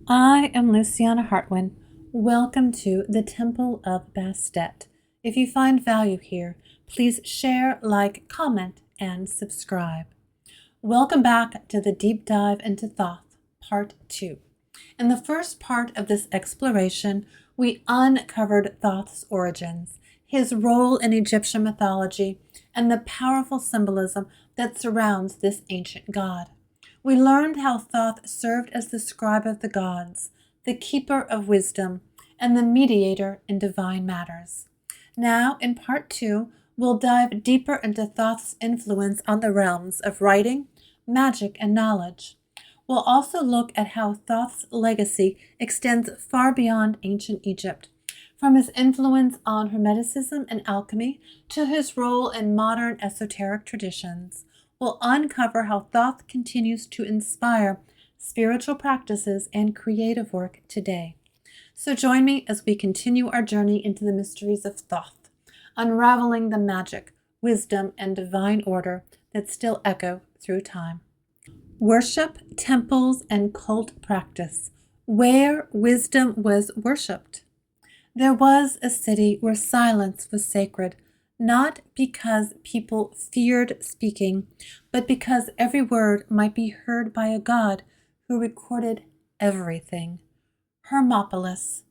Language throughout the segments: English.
I am Luciana Hartwin. Welcome to the Temple of Bastet. If you find value here, please share, like, comment, and subscribe. Welcome back to the deep dive into Thoth, Part 2. In the first part of this exploration, we uncovered Thoth's origins, his role in Egyptian mythology, and the powerful symbolism that surrounds this ancient god. We learned how Thoth served as the scribe of the gods, the keeper of wisdom, and the mediator in divine matters. Now, in part 2, we'll dive deeper into Thoth's influence on the realms of writing, magic, and knowledge. We'll also look at how Thoth's legacy extends far beyond ancient Egypt, from his influence on Hermeticism and alchemy to his role in modern esoteric traditions. We'll uncover how Thoth continues to inspire spiritual practices and creative work today. So join me as we continue our journey into the mysteries of Thoth, unraveling the magic, wisdom, and divine order that still echo through time. Worship, temples, and cult practice, where wisdom was worshipped. There was a city where silence was sacred, not because people feared speaking, but because every word might be heard by a god who recorded everything. Hermopolis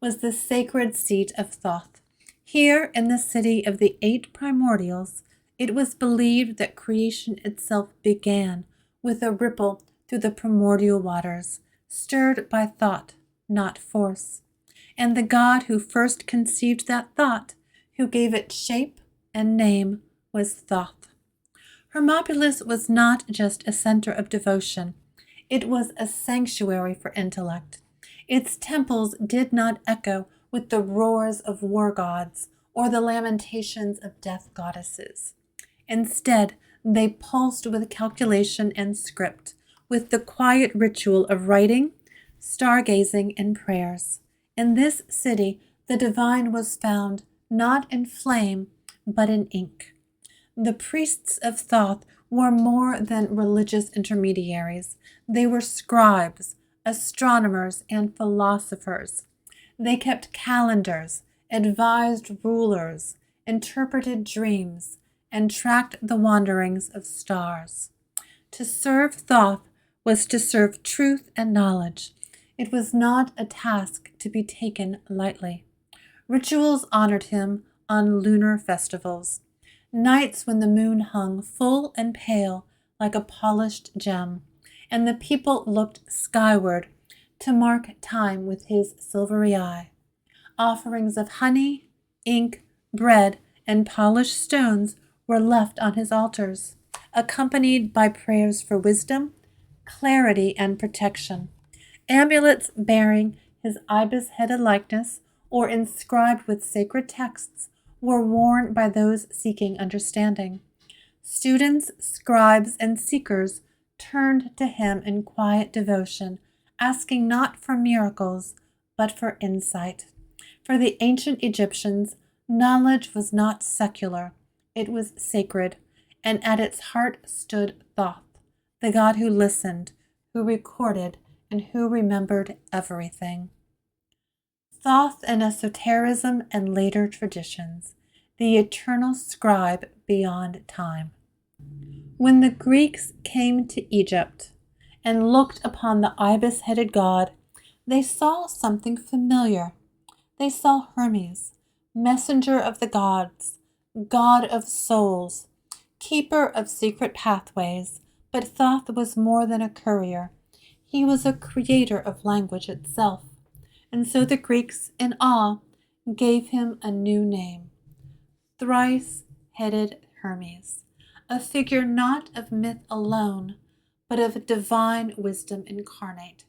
was the sacred seat of Thoth. Here in the city of the 8 primordials, it was believed that creation itself began with a ripple through the primordial waters, stirred by thought, not force. And the god who first conceived that thought, who gave it shape and name, was Thoth. Hermopolis was not just a center of devotion. It was a sanctuary for intellect. Its temples did not echo with the roars of war gods or the lamentations of death goddesses. Instead, they pulsed with calculation and script, with the quiet ritual of writing, stargazing, and prayers. In this city, the divine was found not in flame, but in ink. The priests of Thoth were more than religious intermediaries. They were scribes, astronomers, and philosophers. They kept calendars, advised rulers, interpreted dreams, and tracked the wanderings of stars. To serve Thoth was to serve truth and knowledge. It was not a task to be taken lightly. Rituals honored him on lunar festivals, nights when the moon hung full and pale like a polished gem, and the people looked skyward to mark time with his silvery eye. Offerings of honey, ink, bread, and polished stones were left on his altars, accompanied by prayers for wisdom, clarity, and protection. Amulets bearing his ibis-headed likeness or inscribed with sacred texts were worn by those seeking understanding. Students, scribes, and seekers turned to him in quiet devotion, asking not for miracles, but for insight. For the ancient Egyptians, knowledge was not secular, it was sacred, and at its heart stood Thoth, the god who listened, who recorded, and who remembered everything. Thoth and esotericism and later traditions, the eternal scribe beyond time. When the Greeks came to Egypt and looked upon the ibis-headed god, they saw something familiar. They saw Hermes, messenger of the gods, god of souls, keeper of secret pathways, but Thoth was more than a courier. He was a creator of language itself. And so the Greeks, in awe, gave him a new name, thrice-headed Hermes, a figure not of myth alone, but of divine wisdom incarnate.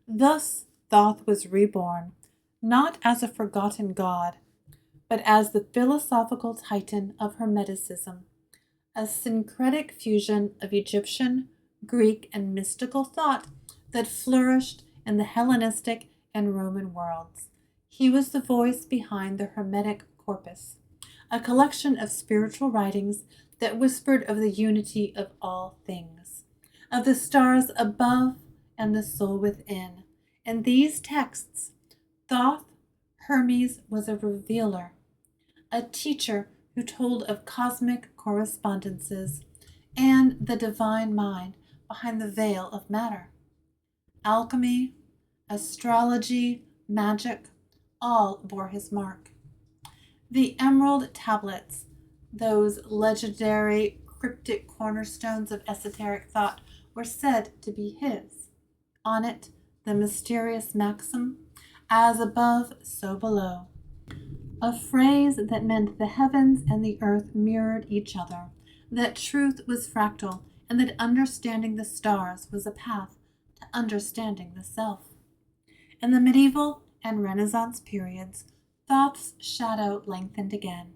Thus Thoth was reborn, not as a forgotten god, but as the philosophical titan of Hermeticism, a syncretic fusion of Egyptian, Greek, and mystical thought that flourished in the Hellenistic and Roman worlds. He was the voice behind the Hermetic corpus, a collection of spiritual writings that whispered of the unity of all things, of the stars above and the soul within, In these texts, Thoth, Hermes, was a revealer, a teacher who told of cosmic correspondences and the divine mind behind the veil of matter. Alchemy, astrology, magic, all bore his mark. The emerald tablets, those legendary cryptic cornerstones of esoteric thought, were said to be his. On it, the mysterious maxim, as above, so below. A phrase that meant the heavens and the earth mirrored each other, that truth was fractal, and that understanding the stars was a path to understanding the self. In the medieval and Renaissance periods, Thoth's shadow lengthened again.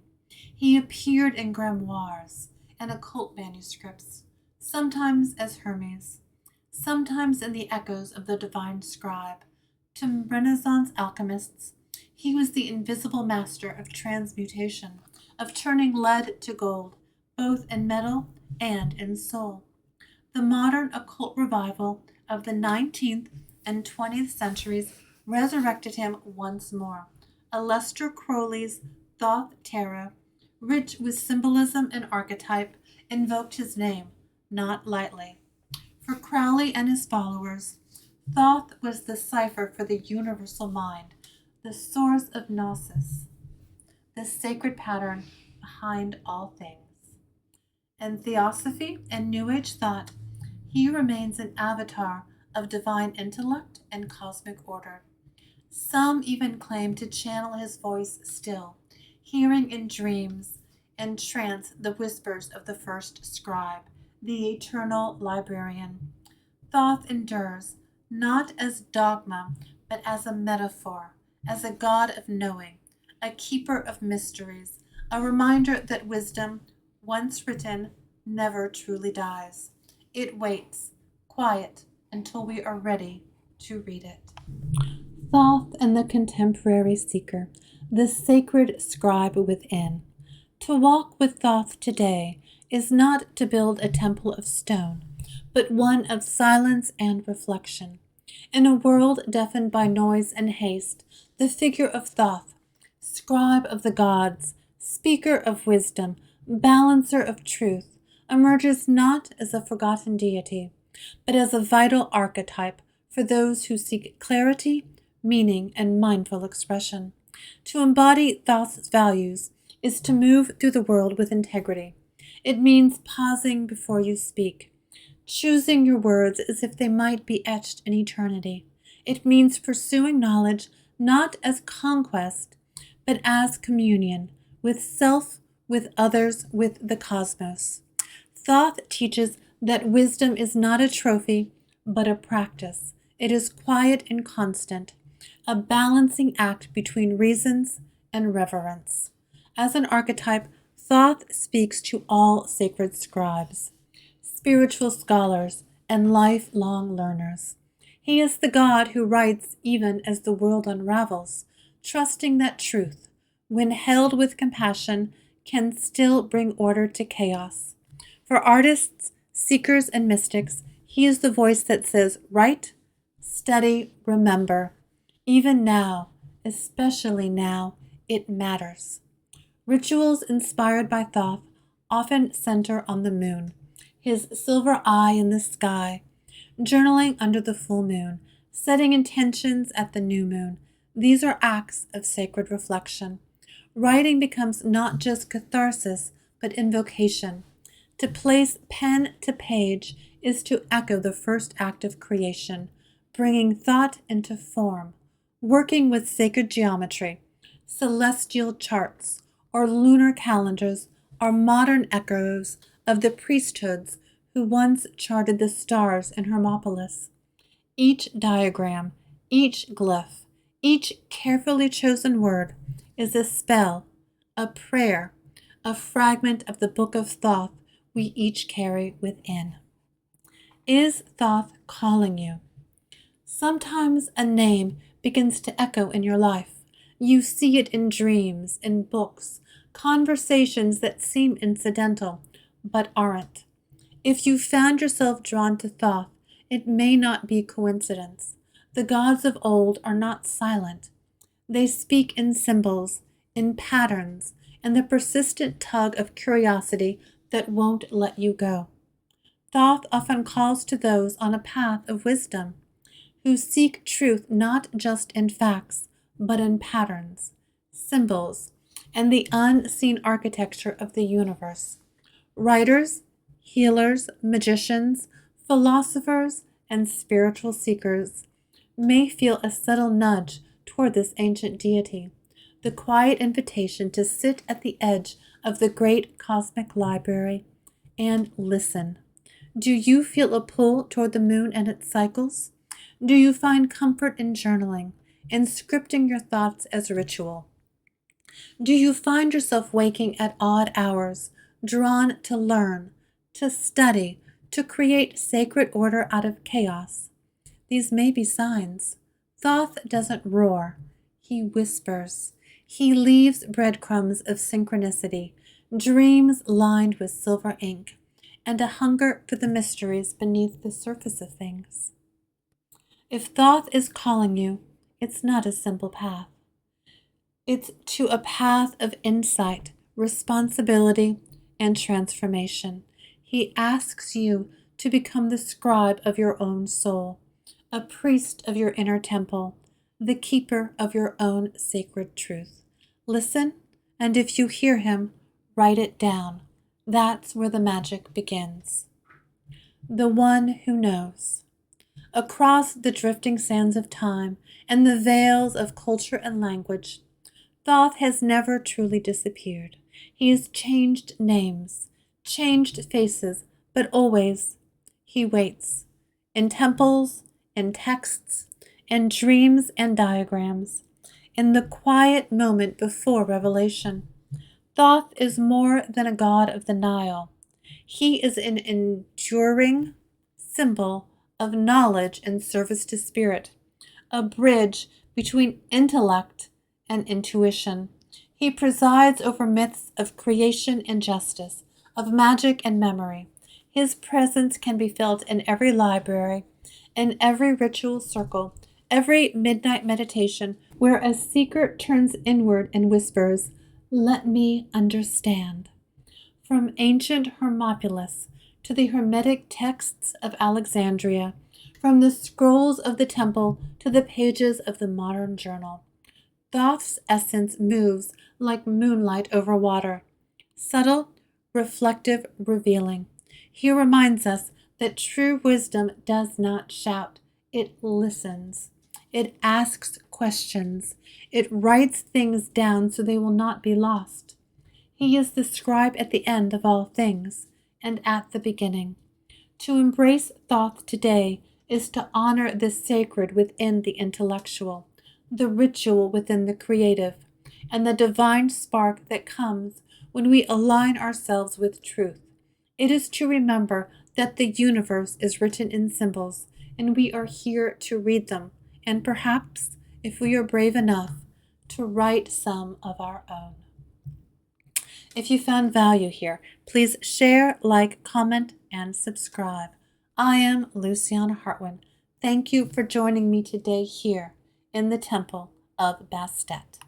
He appeared in grimoires and occult manuscripts, sometimes as Hermes, sometimes in the echoes of the divine scribe. To Renaissance alchemists, he was the invisible master of transmutation, of turning lead to gold, both in metal and in soul. The modern occult revival of the 19th and 20th centuries resurrected him once more. Aleister Crowley's Thoth Tarot, rich with symbolism and archetype, invoked his name, not lightly. For Crowley and his followers, Thoth was the cipher for the universal mind, the source of gnosis, the sacred pattern behind all things. In Theosophy and New Age thought, he remains an avatar of divine intellect and cosmic order. Some even claim to channel his voice still, hearing in dreams and trance the whispers of the first scribe, the eternal librarian. Thoth endures, not as dogma, but as a metaphor, as a god of knowing, a keeper of mysteries, a reminder that wisdom, once written, never truly dies. It waits, quiet, until we are ready to read it. Thoth and the contemporary seeker, the sacred scribe within. To walk with Thoth today is not to build a temple of stone, but one of silence and reflection. In a world deafened by noise and haste, the figure of Thoth, scribe of the gods, speaker of wisdom, balancer of truth, emerges not as a forgotten deity, but as a vital archetype for those who seek clarity, meaning, and mindful expression. To embody Thoth's values is to move through the world with integrity. It means pausing before you speak, choosing your words as if they might be etched in eternity. It means pursuing knowledge not as conquest, but as communion with self, with others, with the cosmos. Thoth teaches that wisdom is not a trophy, but a practice. It is quiet and constant, a balancing act between reasons and reverence. As an archetype, Thoth speaks to all sacred scribes, spiritual scholars, and lifelong learners. He is the God who writes even as the world unravels, trusting that truth, when held with compassion, can still bring order to chaos. For artists, seekers, and mystics, he is the voice that says, write, study, remember. Even now, especially now, it matters. Rituals inspired by Thoth often center on the moon, his silver eye in the sky, journaling under the full moon, setting intentions at the new moon. These are acts of sacred reflection. Writing becomes not just catharsis, but invocation. To place pen to page is to echo the first act of creation, bringing thought into form, working with sacred geometry, celestial charts, or lunar calendars are modern echoes of the priesthoods who once charted the stars in Hermopolis. Each diagram, each glyph, each carefully chosen word is a spell, a prayer, a fragment of the book of Thoth we each carry within. Is Thoth calling you? Sometimes a name begins to echo in your life. You see it in dreams, in books, conversations that seem incidental, but aren't. If you found yourself drawn to Thoth, it may not be coincidence. The gods of old are not silent. They speak in symbols, in patterns, and the persistent tug of curiosity that won't let you go. Thoth often calls to those on a path of wisdom, who seek truth not just in facts, but in patterns, symbols, and the unseen architecture of the universe. Writers, healers, magicians, philosophers, and spiritual seekers may feel a subtle nudge toward this ancient deity, the quiet invitation to sit at the edge of the great cosmic library and listen. Do you feel a pull toward the moon and its cycles? Do you find comfort in journaling, in scripting your thoughts as ritual? Do you find yourself waking at odd hours, drawn to learn, to study, to create sacred order out of chaos? These may be signs. Thoth doesn't roar, he whispers. He leaves breadcrumbs of synchronicity, dreams lined with silver ink, and a hunger for the mysteries beneath the surface of things. If Thoth is calling you, it's not a simple path. It's to a path of insight, responsibility, and transformation. He asks you to become the scribe of your own soul, a priest of your inner temple, the keeper of your own sacred truth. Listen, and if you hear him, write it down. That's where the magic begins. The one who knows. Across the drifting sands of time and the veils of culture and language, Thoth has never truly disappeared. He has changed names, changed faces, but always he waits. In temples, in texts, in dreams and diagrams, in the quiet moment before revelation. Thoth is more than a god of the Nile. He is an enduring symbol of knowledge and service to spirit, a bridge between intellect and intuition. He presides over myths of creation and justice, of magic and memory. His presence can be felt in every library, in every ritual circle, every midnight meditation, where a seeker turns inward and whispers, "Let me understand." From ancient Hermopolis to the Hermetic texts of Alexandria, from the scrolls of the temple to the pages of the modern journal, Thoth's essence moves like moonlight over water, subtle, reflective, revealing. He reminds us that true wisdom does not shout, it listens. It asks questions. It writes things down so they will not be lost. He is the scribe at the end of all things and at the beginning. To embrace Thoth today is to honor the sacred within the intellectual, the ritual within the creative, and the divine spark that comes when we align ourselves with truth. It is to remember that the universe is written in symbols, and we are here to read them, and perhaps, if we are brave enough, to write some of our own. If you found value here, please share, like, comment, and subscribe. I am Luciana Hartwin. Thank you for joining me today here in the Temple of Bastet.